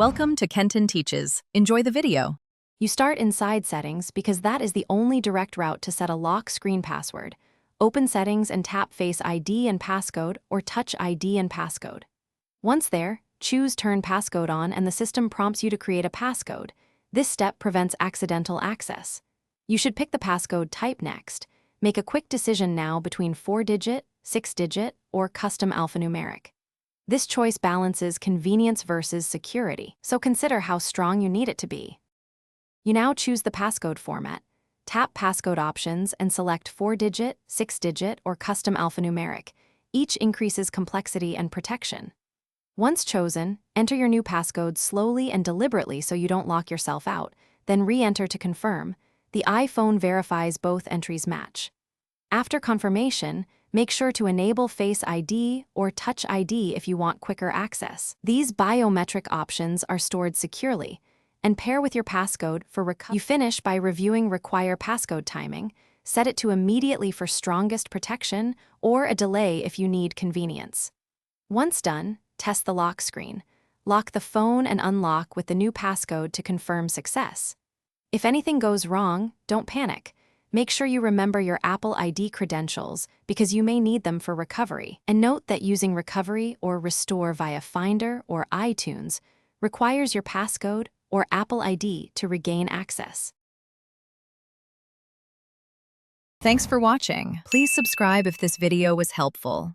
Welcome to Kenton Teaches. Enjoy the video. You start inside Settings because that is the only direct route to set a lock screen password. Open Settings and tap Face ID and Passcode or Touch ID and Passcode. Once there, choose Turn Passcode on and the system prompts you to create a passcode. This step prevents accidental access. You should pick the passcode type next. Make a quick decision now between 4-digit, 6-digit, or custom alphanumeric. This choice balances convenience versus security, so consider how strong you need it to be. You now choose the passcode format. Tap Passcode options and select 4-digit, 6-digit, or custom alphanumeric. Each increases complexity and protection. Once chosen, enter your new passcode slowly and deliberately so you don't lock yourself out, then re-enter to confirm. The iPhone verifies both entries match. After confirmation, make sure to enable Face ID or Touch ID if you want quicker access. These biometric options are stored securely and pair with your passcode for recovery. You finish by reviewing Require Passcode Timing, set it to immediately for strongest protection or a delay if you need convenience. Once done, test the lock screen. Lock the phone and unlock with the new passcode to confirm success. If anything goes wrong, don't panic. Make sure you remember your Apple ID credentials because you may need them for recovery. And note that using recovery or restore via Finder or iTunes requires your passcode or Apple ID to regain access. Thanks for watching. Please subscribe if this video was helpful.